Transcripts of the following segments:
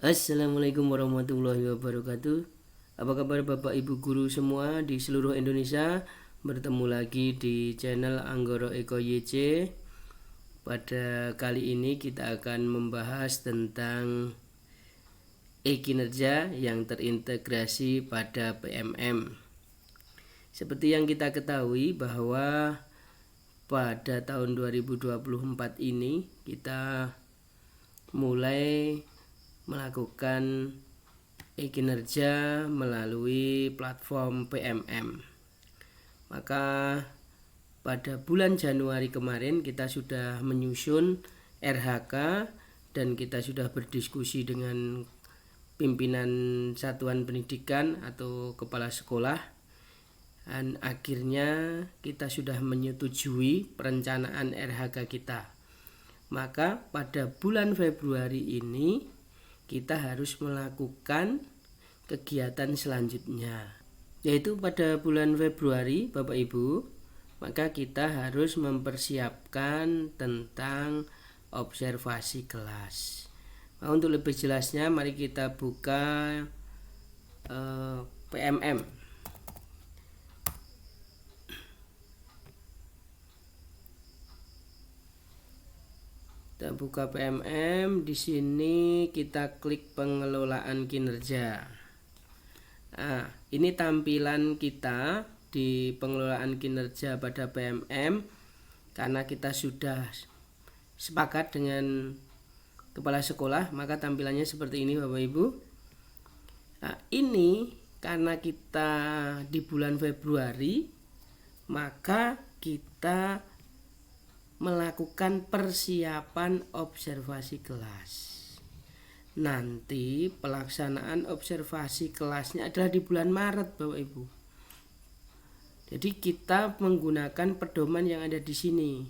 Assalamualaikum warahmatullahi wabarakatuh. Apa kabar Bapak Ibu guru semua di seluruh Indonesia? Bertemu lagi di channel Anggoro Eko YC. Pada kali ini kita akan membahas tentang e-kinerja yang terintegrasi pada PMM. Seperti yang kita ketahui bahwa pada tahun 2024 ini kita mulai melakukan e-kinerja melalui platform PMM. Maka pada bulan Januari kemarin kita sudah menyusun RHK dan kita sudah berdiskusi dengan pimpinan satuan pendidikan atau kepala sekolah, dan akhirnya kita sudah menyetujui perencanaan RHK kita. Maka pada bulan Februari ini kita harus melakukan kegiatan selanjutnya, yaitu pada bulan Februari Bapak Ibu, maka kita harus mempersiapkan tentang observasi kelas. Nah, untuk lebih jelasnya mari kita buka PMM. Kita buka PMM, di sini kita klik pengelolaan kinerja. Nah, ini tampilan kita di pengelolaan kinerja pada PMM karena kita sudah sepakat dengan kepala sekolah, maka tampilannya seperti ini Bapak Ibu. Nah, ini karena kita di bulan Februari, maka kita melakukan persiapan observasi kelas. Nanti pelaksanaan observasi kelasnya adalah di bulan Maret Bapak Ibu. Jadi kita menggunakan pedoman yang ada di sini.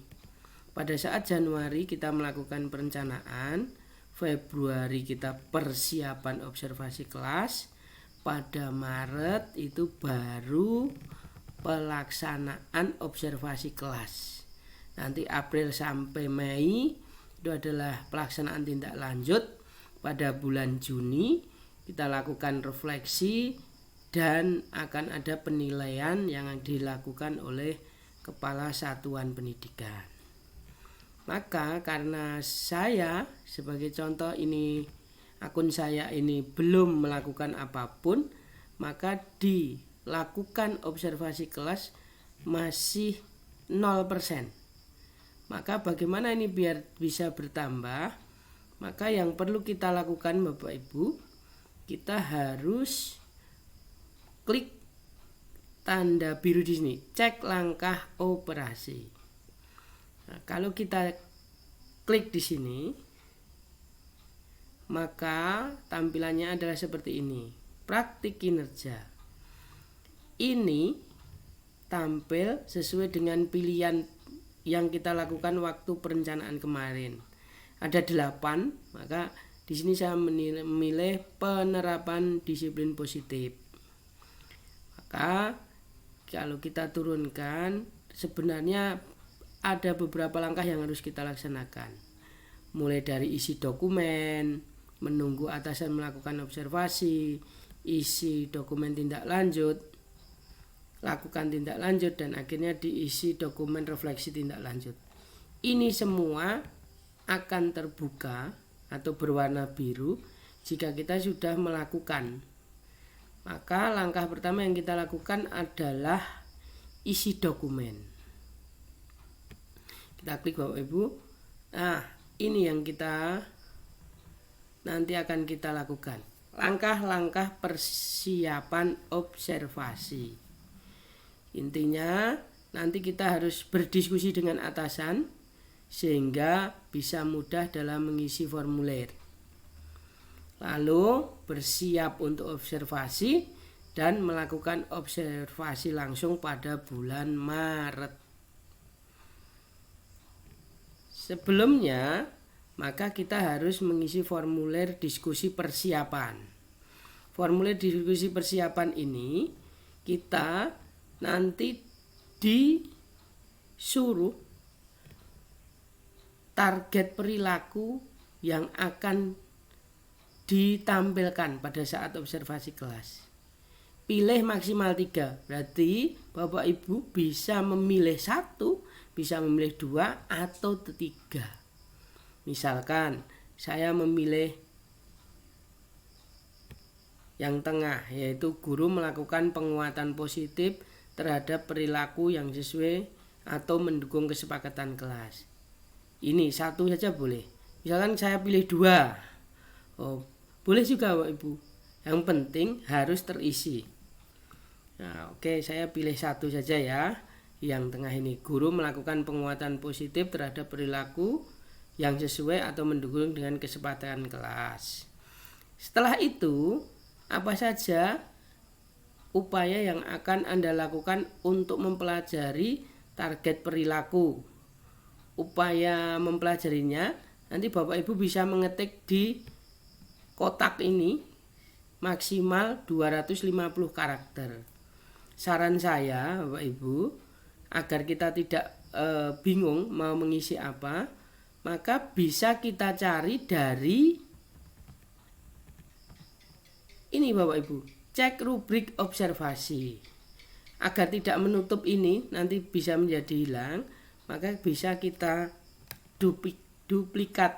Pada saat Januari kita melakukan perencanaan, Februari kita persiapan observasi kelas, pada Maret itu baru pelaksanaan observasi kelas. Nanti April sampai Mei itu adalah pelaksanaan tindak lanjut. Pada bulan Juni kita lakukan refleksi dan akan ada penilaian yang dilakukan oleh kepala satuan pendidikan. Maka karena saya sebagai contoh ini akun saya ini belum melakukan apapun, maka dilakukan observasi kelas masih 0%. Maka bagaimana ini biar bisa bertambah? Maka yang perlu kita lakukan Bapak Ibu, kita harus klik tanda biru di sini, cek langkah operasi. Nah, kalau kita klik di sini, maka tampilannya adalah seperti ini. Praktik kinerja. Ini tampil sesuai dengan pilihan yang kita lakukan waktu perencanaan kemarin. Ada 8, maka di sini saya memilih penerapan disiplin positif. Maka kalau kita turunkan, sebenarnya ada beberapa langkah yang harus kita laksanakan. Mulai dari isi dokumen, menunggu atasan melakukan observasi, isi dokumen tindak lanjut, lakukan tindak lanjut, dan akhirnya diisi dokumen refleksi tindak lanjut. Ini semua akan terbuka atau berwarna biru jika kita sudah melakukan. Maka langkah pertama yang kita lakukan adalah isi dokumen. Kita klik Bapak Ibu. Nah, ini yang kita nanti akan kita lakukan. Langkah-langkah persiapan observasi. Intinya nanti kita harus berdiskusi dengan atasan sehingga bisa mudah dalam mengisi formulir. Lalu bersiap untuk observasi dan melakukan observasi langsung pada bulan Maret. Sebelumnya, maka kita harus mengisi formulir diskusi persiapan. Formulir diskusi persiapan ini kita nanti disuruh target perilaku yang akan ditampilkan pada saat observasi kelas. Pilih maksimal 3, berarti Bapak Ibu bisa memilih 1, bisa memilih 2 atau 3. Misalkan saya memilih yang tengah, yaitu guru melakukan penguatan positif terhadap perilaku yang sesuai atau mendukung kesepakatan kelas. Ini 1 saja boleh. Misalkan saya pilih 2, boleh juga Bapak Ibu. Yang penting harus terisi. Nah, oke, saya pilih 1 saja ya. Yang tengah ini, guru melakukan penguatan positif terhadap perilaku yang sesuai atau mendukung dengan kesepakatan kelas. Setelah itu, apa saja upaya yang akan Anda lakukan untuk mempelajari target perilaku? Upaya mempelajarinya nanti Bapak Ibu bisa mengetik di kotak ini maksimal 250 karakter. Saran saya Bapak Ibu, agar kita tidak bingung mau mengisi apa, maka bisa kita cari dari ini Bapak Ibu, cek rubrik observasi. Agar tidak menutup ini nanti bisa menjadi hilang, maka bisa kita duplikat.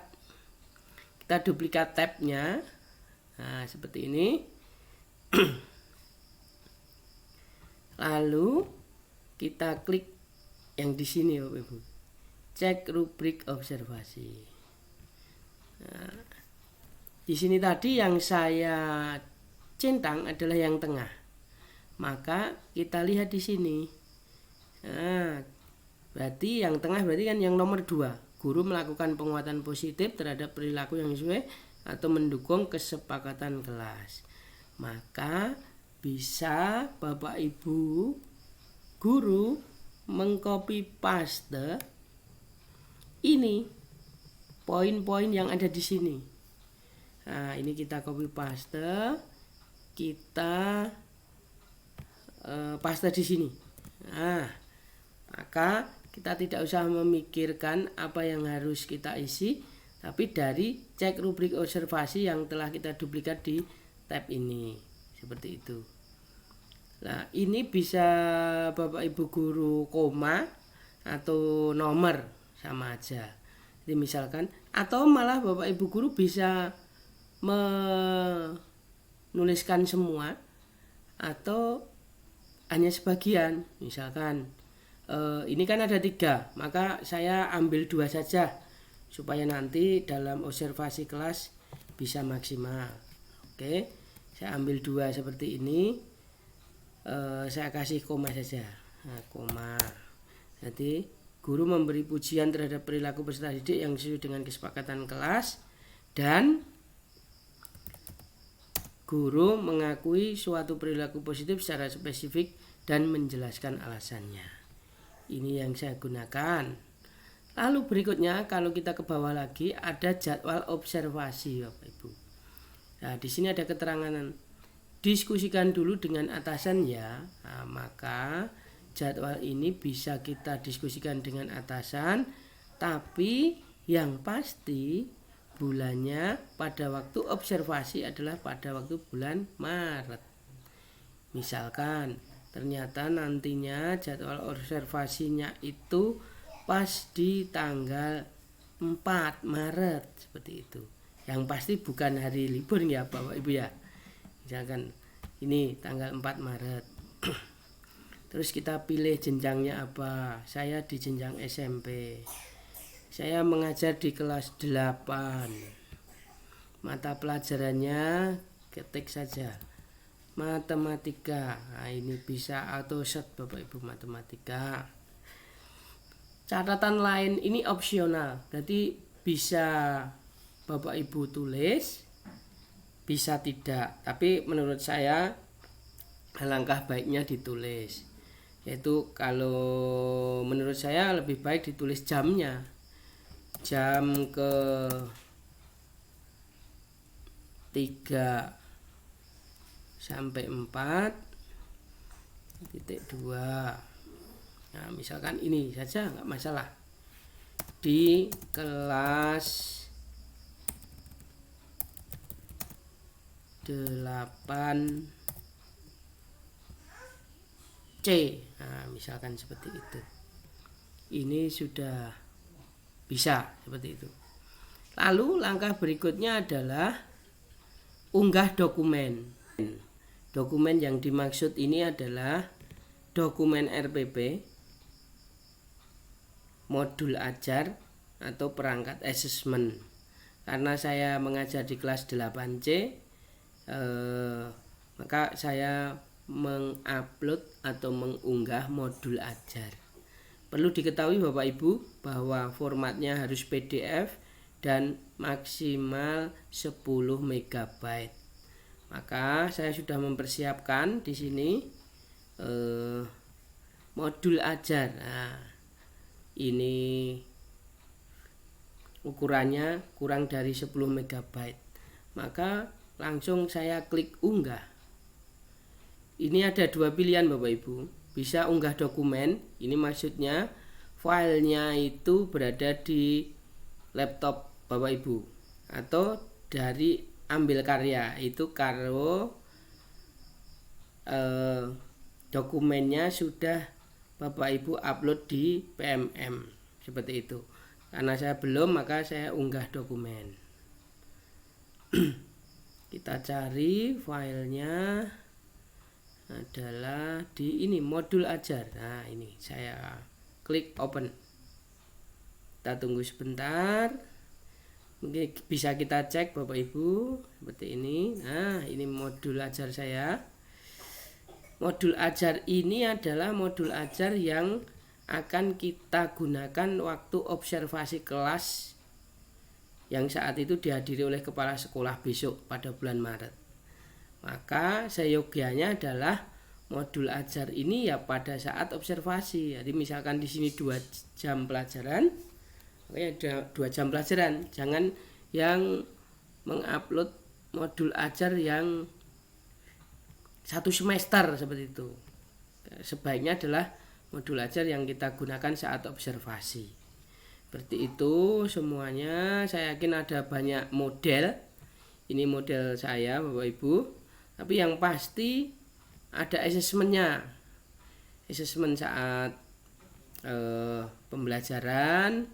Kita duplikat tabnya. Nah, seperti ini. Lalu kita klik yang di sini Bapak Ibu. Cek rubrik observasi. Nah, di sini tadi yang saya centang adalah yang tengah. Maka kita lihat di sini. Nah, berarti yang tengah berarti kan yang nomor 2. Guru melakukan penguatan positif terhadap perilaku yang sesuai atau mendukung kesepakatan kelas. Maka bisa Bapak Ibu guru mengcopy paste ini poin-poin yang ada di sini. Nah, ini kita copy paste, kita paste di sini. Nah, maka kita tidak usah memikirkan apa yang harus kita isi, tapi dari cek rubrik observasi yang telah kita duplikat di tab ini. Seperti itu. Nah, ini bisa Bapak Ibu guru koma atau nomor sama aja. Jadi misalkan, atau malah Bapak Ibu guru bisa menuliskan semua atau hanya sebagian. Misalkan ini kan ada 3, maka saya ambil 2 saja supaya nanti dalam observasi kelas bisa maksimal. Oke, saya ambil 2 seperti ini. Saya kasih koma saja. Nah, koma. Jadi guru memberi pujian terhadap perilaku peserta didik yang sesuai dengan kesepakatan kelas, dan guru mengakui suatu perilaku positif secara spesifik dan menjelaskan alasannya. Ini yang saya gunakan. Lalu berikutnya kalau kita ke bawah lagi ada jadwal observasi Bapak Ibu. Nah, di sini ada keterangan diskusikan dulu dengan atasan ya. Nah, maka jadwal ini bisa kita diskusikan dengan atasan, tapi yang pasti bulannya pada waktu observasi adalah pada waktu bulan Maret. Misalkan ternyata nantinya jadwal observasinya itu pas di tanggal 4 Maret seperti itu. Yang pasti bukan hari libur ya Bapak Ibu ya. Misalkan ini tanggal 4 Maret. Terus kita pilih jenjangnya apa. Saya di jenjang SMP. Saya mengajar di kelas 8. Mata pelajarannya ketik saja matematika. Nah, ini bisa auto set Bapak Ibu, matematika. Catatan lain ini opsional. Jadi bisa Bapak Ibu tulis, bisa tidak. Tapi menurut saya alangkah baiknya ditulis. Yaitu kalau menurut saya lebih baik ditulis jamnya. Jam ke 3 sampai 4.2. Nah, misalkan ini saja nggak masalah. Di kelas 8C. Nah, misalkan seperti itu. Ini sudah bisa seperti itu. Lalu langkah berikutnya adalah unggah dokumen. Dokumen yang dimaksud ini adalah dokumen RPP, modul ajar atau perangkat asesmen. Karena saya mengajar di kelas 8C, maka saya mengupload atau mengunggah modul ajar. Perlu diketahui Bapak Ibu bahwa formatnya harus PDF dan maksimal 10 MB. Maka saya sudah mempersiapkan di sini modul ajar. Nah, ini ukurannya kurang dari 10 MB. Maka langsung saya klik unggah. Ini ada dua pilihan Bapak Ibu. Bisa unggah dokumen, ini maksudnya filenya itu berada di laptop Bapak Ibu, atau dari ambil karya, itu kalau dokumennya sudah Bapak Ibu upload di PMM seperti itu. Karena saya belum, maka saya unggah dokumen. Kita cari filenya adalah di ini, modul ajar. Nah, ini saya klik open. Kita tunggu sebentar. Mungkin bisa kita cek Bapak Ibu seperti ini. Nah, ini modul ajar saya. Modul ajar ini adalah modul ajar yang akan kita gunakan waktu observasi kelas yang saat itu dihadiri oleh kepala sekolah besok pada bulan Maret. Maka seyogianya adalah modul ajar ini ya pada saat observasi. Jadi misalkan di sini 2 jam pelajaran, ada 2 jam pelajaran. Jangan yang mengupload modul ajar yang 1 semester seperti itu. Sebaiknya adalah modul ajar yang kita gunakan saat observasi. Seperti itu semuanya. Saya yakin ada banyak model. Ini model saya Bapak Ibu. Tapi yang pasti ada asesmennya. Asesmen saat pembelajaran,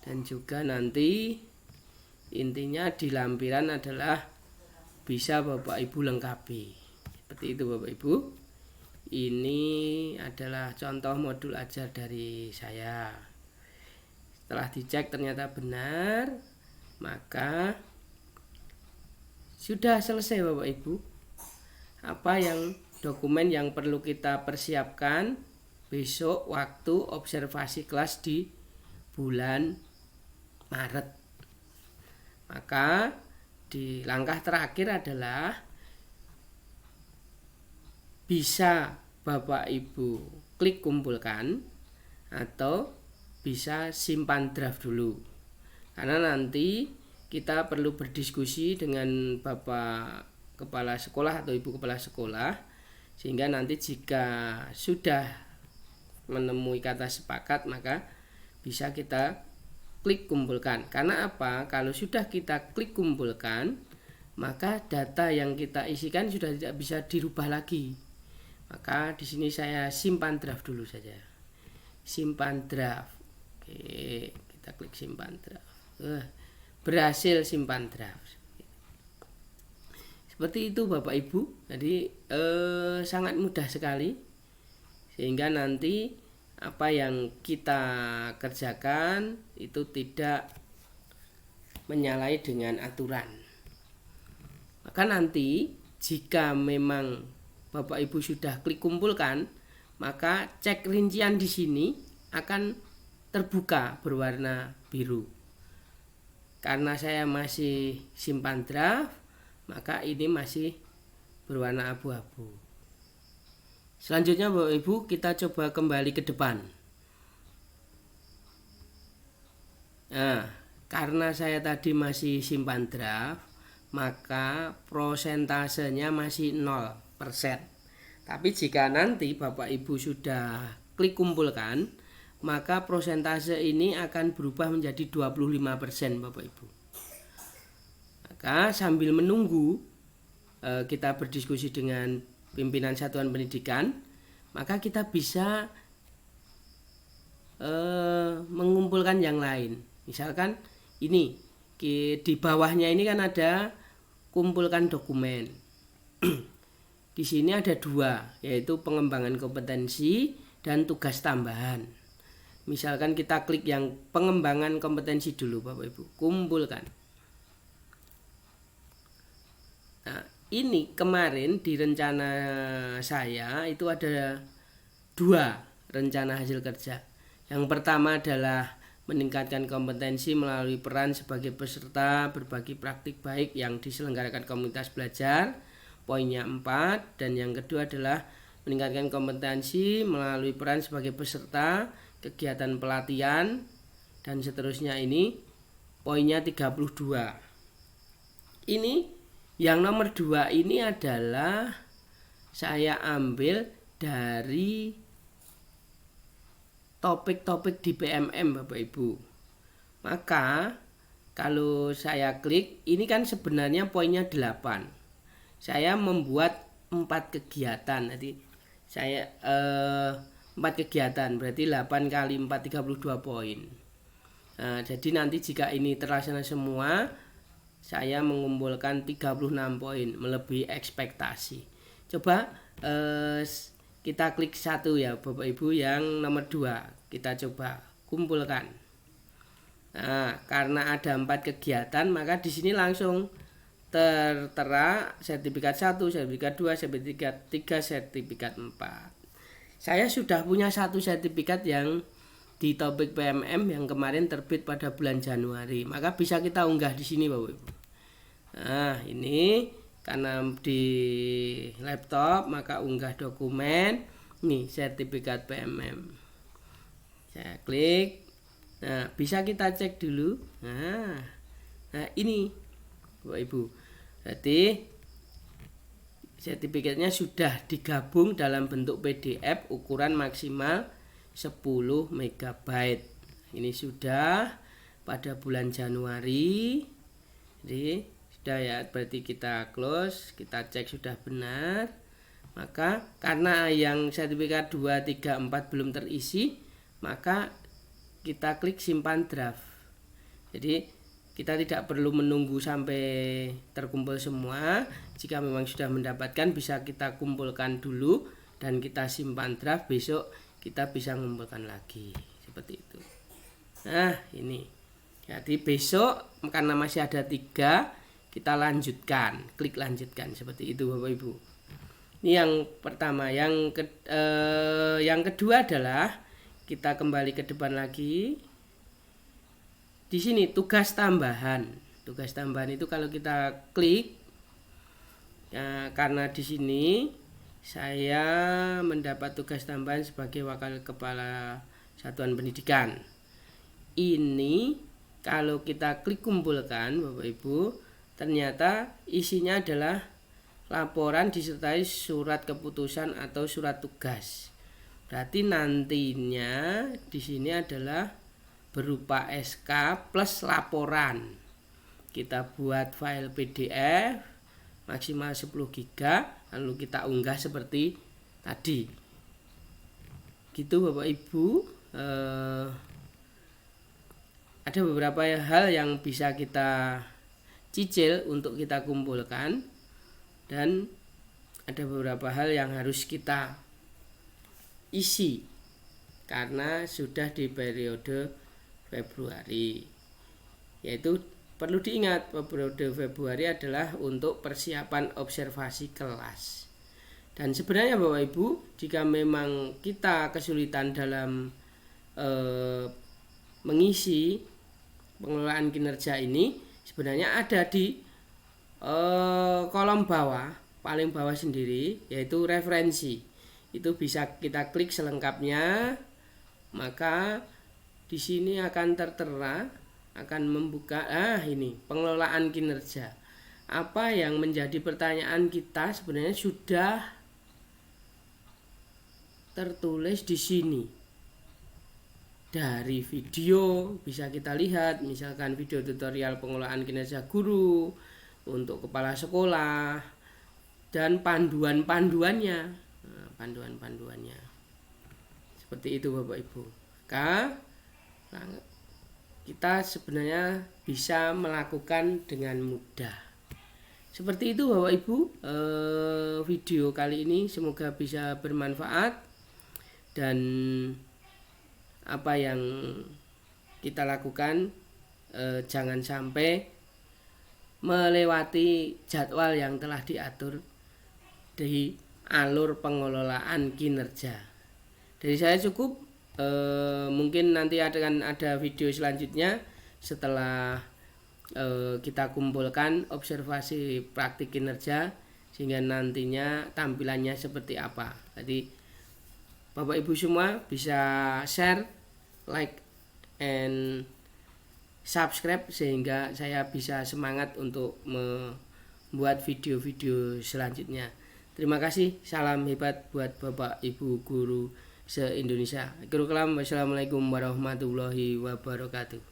dan juga nanti intinya di lampiran adalah bisa Bapak Ibu lengkapi. Seperti itu Bapak Ibu. Ini adalah contoh modul ajar dari saya. Setelah dicek ternyata benar, maka sudah selesai Bapak Ibu. Apa yang dokumen yang perlu kita persiapkan besok waktu observasi kelas di bulan Maret. Maka di langkah terakhir adalah bisa Bapak Ibu klik kumpulkan atau bisa simpan draft dulu. Karena nanti kita perlu berdiskusi dengan Bapak Kepala Sekolah atau Ibu Kepala Sekolah, sehingga nanti jika sudah menemui kata sepakat maka bisa kita klik kumpulkan. Karena apa? Kalau sudah kita klik kumpulkan, maka data yang kita isikan sudah tidak bisa dirubah lagi. Maka di sini saya simpan draft dulu saja. Simpan draft. Oke, kita klik simpan draft. Berhasil simpan draft. Seperti itu Bapak Ibu. Jadi sangat mudah sekali, sehingga nanti apa yang kita kerjakan itu tidak menyalahi dengan aturan. Maka nanti jika memang Bapak Ibu sudah klik kumpulkan, maka cek rincian di sini akan terbuka berwarna biru. Karena saya masih simpan draft, maka ini masih berwarna abu-abu. Selanjutnya Bapak Ibu, kita coba kembali ke depan. Nah, karena saya tadi masih simpan draft, maka prosentasenya masih 0%. Tapi jika nanti Bapak Ibu sudah klik kumpulkan, maka prosentase ini akan berubah menjadi 25% Bapak Ibu. Maka sambil menunggu kita berdiskusi dengan pimpinan satuan pendidikan, maka kita bisa mengumpulkan yang lain. Misalkan ini di bawahnya ini kan ada kumpulkan dokumen. Di sini ada 2, yaitu pengembangan kompetensi dan tugas tambahan. Misalkan kita klik yang pengembangan kompetensi dulu Bapak Ibu, kumpulkan. Nah, ini kemarin di rencana saya itu ada 2 rencana hasil kerja. Yang pertama adalah meningkatkan kompetensi melalui peran sebagai peserta berbagi praktik baik yang diselenggarakan komunitas belajar, poinnya 4. Dan yang kedua adalah meningkatkan kompetensi melalui peran sebagai peserta kegiatan pelatihan dan seterusnya, ini poinnya 32. Ini yang nomor 2 ini adalah saya ambil dari topik-topik di PMM Bapak Ibu. Maka kalau saya klik, ini kan sebenarnya poinnya 8. Saya membuat 4 kegiatan. Jadi saya 4 kegiatan, berarti 8 kali 4 32 poin. Nah, jadi nanti jika ini terlaksana semua, saya mengumpulkan 36 poin, melebihi ekspektasi. Coba kita klik 1 ya Bapak Ibu, yang nomor 2 kita coba kumpulkan. Nah, karena ada 4 kegiatan, maka di sini langsung tertera sertifikat 1, sertifikat 2, sertifikat 3, sertifikat 4. Saya sudah punya 1 sertifikat yang di topik PMM yang kemarin terbit pada bulan Januari, maka bisa kita unggah di sini Bapak Ibu. Nah, ini karena di laptop, maka unggah dokumen, nih sertifikat PMM. Saya klik. Nah, bisa kita cek dulu. Nah ini Bapak Ibu, berarti sertifikatnya sudah digabung dalam bentuk PDF ukuran maksimal 10 MB. Ini sudah pada bulan Januari. Jadi sudah ya, berarti kita close, kita cek sudah benar. Maka karena yang sertifikat 2, 3, 4 belum terisi, maka kita klik simpan draft. Jadi kita tidak perlu menunggu sampai terkumpul semua. Jika memang sudah mendapatkan, bisa kita kumpulkan dulu dan kita simpan draft. Besok kita bisa mengumpulkan lagi, seperti itu. Nah, ini jadi besok karena masih ada 3, kita lanjutkan, klik lanjutkan, seperti itu Bapak Ibu. Ini yang pertama. Yang kedua adalah kita kembali ke depan lagi. Di sini tugas tambahan. Tugas tambahan itu kalau kita klik, ya, karena di sini saya mendapat tugas tambahan sebagai wakil kepala satuan pendidikan. Ini kalau kita klik kumpulkan Bapak Ibu, ternyata isinya adalah laporan disertai surat keputusan atau surat tugas. Berarti nantinya di sini adalah berupa SK plus laporan. Kita buat file PDF maksimal 10 GB, lalu kita unggah seperti tadi. Gitu Bapak Ibu. Ada beberapa hal yang bisa kita cicil untuk kita kumpulkan, dan ada beberapa hal yang harus kita isi karena sudah di periode Februari. Yaitu perlu diingat, periode Februari adalah untuk persiapan observasi kelas. Dan sebenarnya Bapak Ibu, jika memang kita kesulitan dalam mengisi pengelolaan kinerja ini, sebenarnya ada di kolom bawah, paling bawah sendiri, yaitu referensi. Itu bisa kita klik selengkapnya, maka di sini akan tertera, akan membuka ini pengelolaan kinerja. Apa yang menjadi pertanyaan kita sebenarnya sudah tertulis di sini. Dari video bisa kita lihat, misalkan video tutorial pengelolaan kinerja guru untuk kepala sekolah, dan panduan-panduannya. Nah, panduan-panduannya seperti itu Bapak Ibu. Nah, kita sebenarnya bisa melakukan dengan mudah. Seperti itu Bapak Ibu, video kali ini semoga bisa bermanfaat, dan apa yang kita lakukan jangan sampai melewati jadwal yang telah diatur di alur pengelolaan kinerja. Dari saya cukup, mungkin nanti akan ada video selanjutnya setelah kita kumpulkan observasi praktik kinerja sehingga nantinya tampilannya seperti apa. Jadi Bapak Ibu semua bisa share, like, and subscribe sehingga saya bisa semangat untuk membuat video-video selanjutnya. Terima kasih, salam hebat buat Bapak Ibu guru se-Indonesia. Wassalamualaikum warahmatullahi wabarakatuh.